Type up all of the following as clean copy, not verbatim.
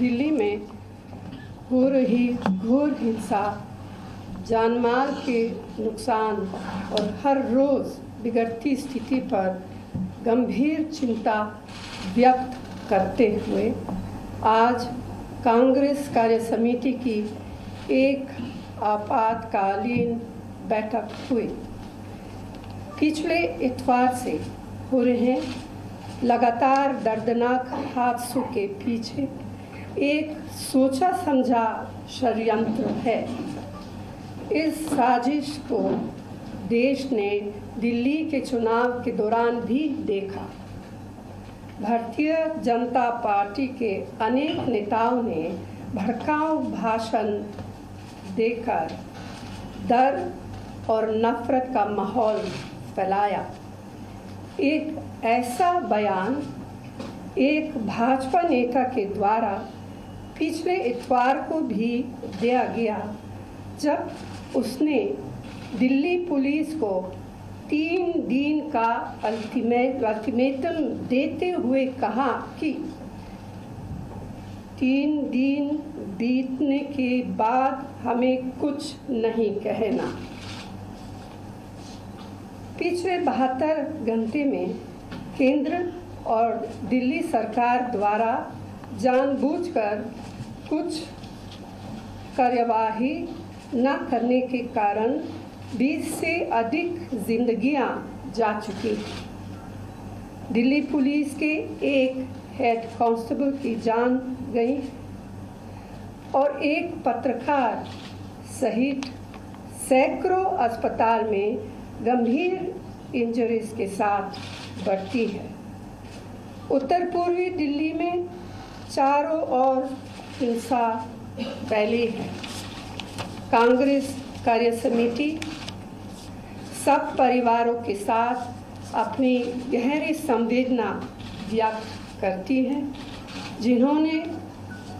दिल्ली में हो रही घोर हिंसा, जानमाल के नुकसान और हर रोज़ बिगड़ती स्थिति पर गंभीर चिंता व्यक्त करते हुए आज कांग्रेस कार्य समिति की एक आपातकालीन बैठक हुई। पिछले इतवार से हो रहे लगातार दर्दनाक हादसों के पीछे एक सोचा समझा षड्यंत्र है। इस साजिश को देश ने दिल्ली के चुनाव के दौरान भी देखा। भारतीय जनता पार्टी के अनेक नेताओं ने भड़काऊ भाषण देकर डर और नफरत का माहौल फैलाया। एक ऐसा बयान एक भाजपा नेता के द्वारा पिछले इतवार को भी दिया गया, जब उसने दिल्ली पुलिस को 3 दिन का अल्टीमेटम देते हुए कहा कि 3 दिन बीतने के बाद हमें कुछ नहीं कहना। पिछले 72 घंटे में केंद्र और दिल्ली सरकार द्वारा जानबूझकर कुछ कार्यवाही न करने के कारण 20 से अधिक जिंदगियां जा चुकी। दिल्ली पुलिस के एक हेड कांस्टेबल की जान गई और एक पत्रकार सहित सैकड़ों अस्पताल में गंभीर इंजरीज के साथ भर्ती है। उत्तर पूर्वी दिल्ली में चारों ओर हिंसा फैली है। कांग्रेस कार्य समिति सब परिवारों के साथ अपनी गहरी संवेदना व्यक्त करती है, जिन्होंने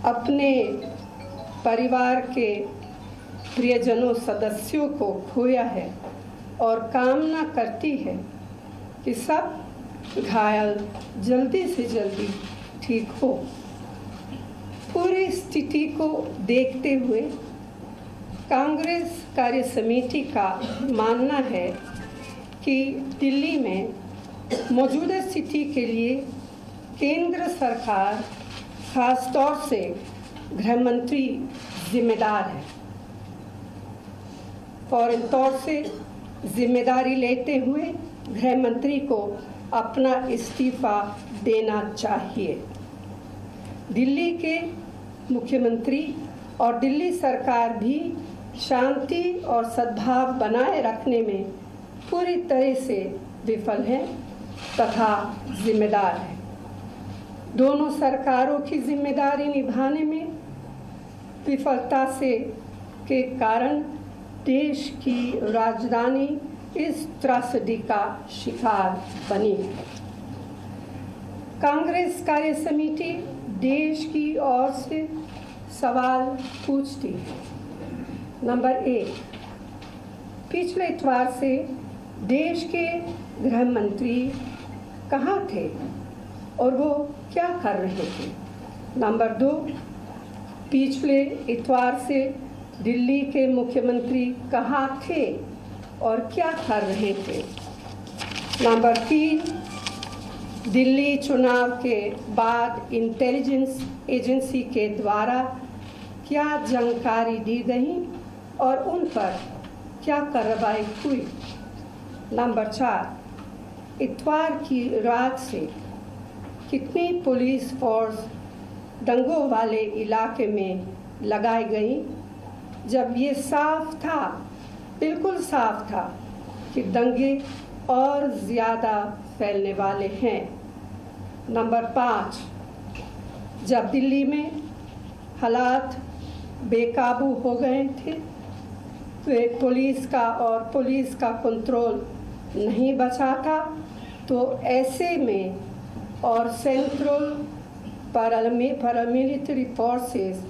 अपने परिवार के प्रियजनों सदस्यों को खोया है, और कामना करती है कि सब घायल जल्दी से जल्दी ठीक हो। पूरी स्थिति को देखते हुए कांग्रेस कार्य समिति का मानना है कि दिल्ली में मौजूदा स्थिति के लिए केंद्र सरकार, खास तौर से गृह मंत्री जिम्मेदार है। फौरन तौर से जिम्मेदारी लेते हुए गृह मंत्री को अपना इस्तीफा देना चाहिए। दिल्ली के मुख्यमंत्री और दिल्ली सरकार भी शांति और सद्भाव बनाए रखने में पूरी तरह से विफल है तथा जिम्मेदार है। दोनों सरकारों की जिम्मेदारी निभाने में विफलता के कारण देश की राजधानी इस त्रासदी का शिकार बनी है। कांग्रेस कार्य समिति देश की ओर से सवाल पूछती है। नंबर 1, पिछले इतवार से देश के गृह मंत्री कहाँ थे और वो क्या कर रहे थे? नंबर 2, पिछले इतवार से दिल्ली के मुख्यमंत्री कहाँ थे और क्या कर रहे थे? नंबर 3, दिल्ली चुनाव के बाद इंटेलिजेंस एजेंसी के द्वारा क्या जानकारी दी गई और उन पर क्या कार्रवाई हुई? नंबर 4, इतवार की रात से कितनी पुलिस फोर्स दंगों वाले इलाके में लगाई गई, जब ये साफ था, बिल्कुल साफ था कि दंगे और ज़्यादा फैलने वाले हैं? नंबर 5, जब दिल्ली में हालात बेकाबू हो गए थे तो पुलिस का कंट्रोल नहीं बचा था, तो ऐसे में और सेंट्रल पैरामिलिट्री फोर्सेस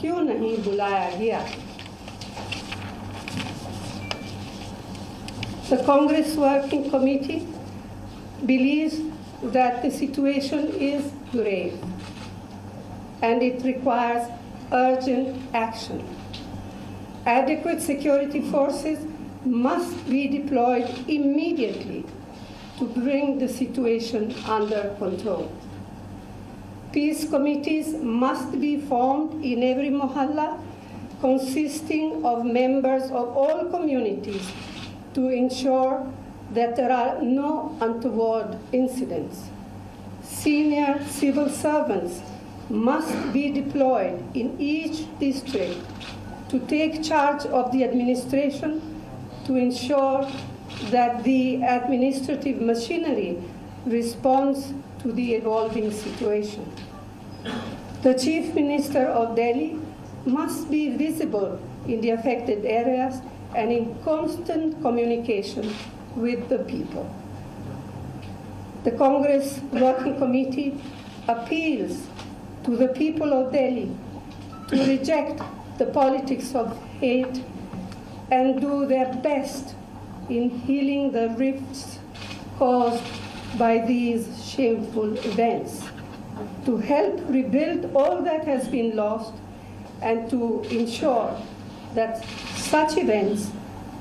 क्यों नहीं बुलाया गया? The Congress Working Committee believes that the situation is grave and it requires urgent action. Adequate security forces must be deployed immediately to bring the situation under control. Peace committees must be formed in every mohalla, consisting of members of all communities, to ensure that there are no untoward incidents. Senior civil servants must be deployed in each district to take charge of the administration, to ensure that the administrative machinery responds to the evolving situation. The Chief Minister of Delhi must be visible in the affected areas and in constant communication with the people. The Congress Working Committee appeals to the people of Delhi to reject the politics of hate and do their best in healing the rifts caused by these shameful events, to help rebuild all that has been lost, and to ensure that such events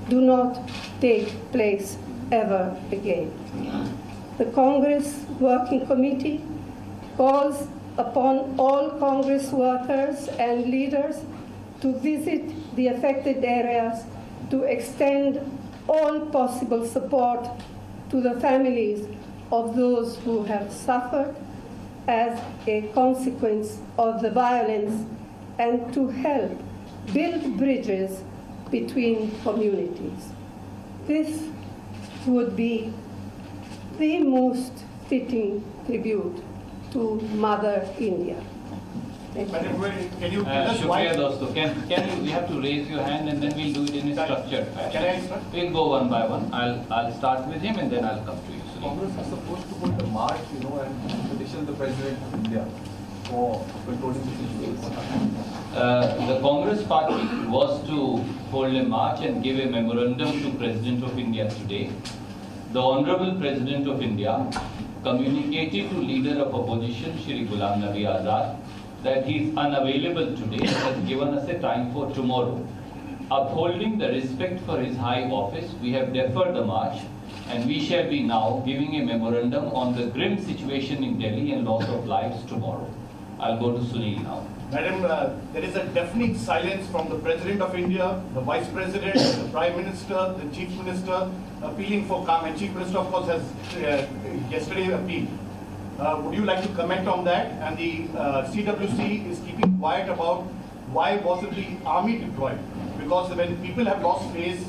do not take place ever again. The Congress Working Committee calls upon all Congress workers and leaders to visit the affected areas, to extend all possible support to the families of those who have suffered as a consequence of the violence, and to help build bridges between communities. This would be the most fitting tribute to Mother India. Madam, can you tell us why? Dosto, you have to raise your hand and then we'll do it in a structured fashion. Can I start? We'll go one by one. I'll start with him and then I'll come to you. Congress is supposed to hold a march, and petition the President of India for controlling the situation. The Congress party was to hold a march and give a memorandum to President of India today. The Honorable President of India communicated to Leader of Opposition, Shri Ghulam Nabi Azad, that he is unavailable today and has given us a time for tomorrow. Upholding the respect for his high office, we have deferred the march, and we shall be now giving a memorandum on the grim situation in Delhi and loss of lives tomorrow. I'll go to Sunil now. Madam, there is a deafening silence from the President of India, the Vice President, the Prime Minister, the Chief Minister, appealing for calm. And Chief Minister, of course, has yesterday appealed. Would you like to comment on that? And the CWC is keeping quiet about why wasn't the army deployed? Because when people have lost faith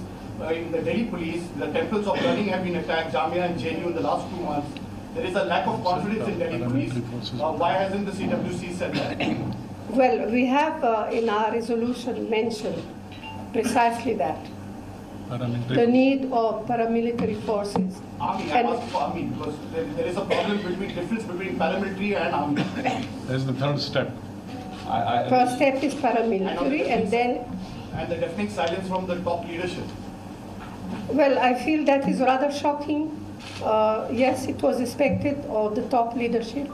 in the Delhi police, the temples of learning have been attacked, Jamia and JNU in the last 2 months. There is a lack of confidence in Delhi police. Why hasn't the CWC said that? Well, we have in our resolution mentioned precisely that. The need of paramilitary forces. Army, I asked for army because there is a problem difference between paramilitary and army. There's the third step. First step is paramilitary, and then... And the deafening silence from the top leadership. Well, I feel that is rather shocking. Yes, it was expected of the top leadership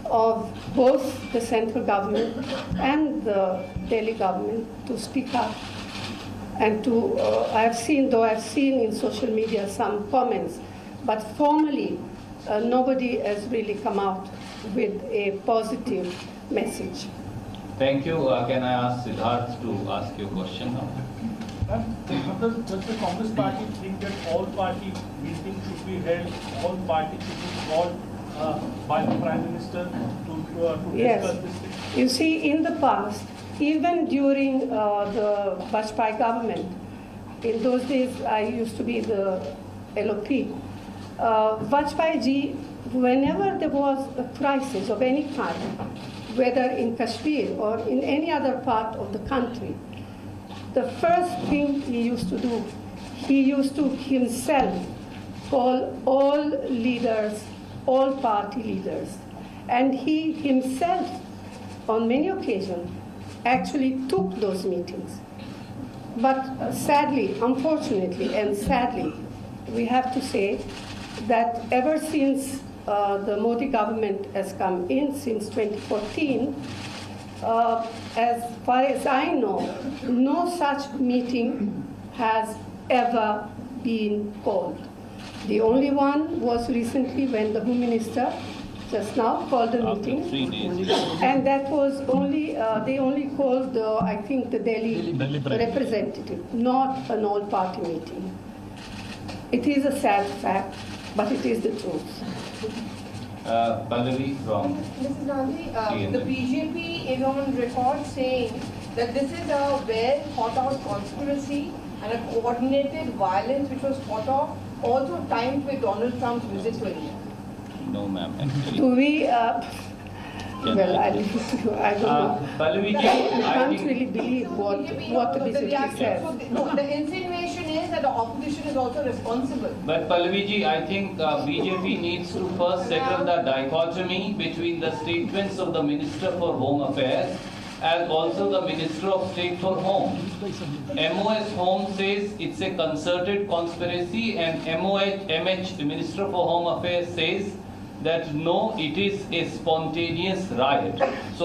of both the central government and the Delhi government to speak up. And to, I've seen in social media some comments, but formally, nobody has really come out with a positive message. Thank you. Can I ask Siddharth to ask you a question now? Does the Congress party think that all party meetings should be held, all parties should be called by the Prime Minister to Yes. discuss this thing? You see, in the past, even during the Vajpayee government, in those days I used to be the LOP, Vajpayee ji, whenever there was a crisis of any kind, whether in Kashmir or in any other part of the country, the first thing he used to do, he used to himself call all leaders, all party leaders, and he himself, on many occasions, actually took those meetings. But sadly, unfortunately, and sadly, we have to say that ever since the Modi government has come in since 2014, as far as I know, no such meeting has ever been called. The only one was recently when the Home Minister just now called a meeting. 3 days. And that was only, they only called, I think, the Delhi branch. representative, not an all-party meeting. It is a sad fact, but it is the truth. Pallavi from Mrs. Gandhi, TNL. the BJP is on record saying that this is a well thought out conspiracy and a coordinated violence which was thought of also timed with Donald Trump's visit to India. No, ma'am. Actually, Do we, Can well, I- I don't know. Pallavi ji, I I can't think really believe what the BJP reaction, says. so the insinuation is that the opposition is also responsible. But Pallavi ji, I think BJP needs to first settle the dichotomy between the statements of the Minister for Home Affairs and also the Minister of State for Home. MOS Home says it's a concerted conspiracy, and MH, the Minister for Home Affairs, says that no, it is a spontaneous riot. So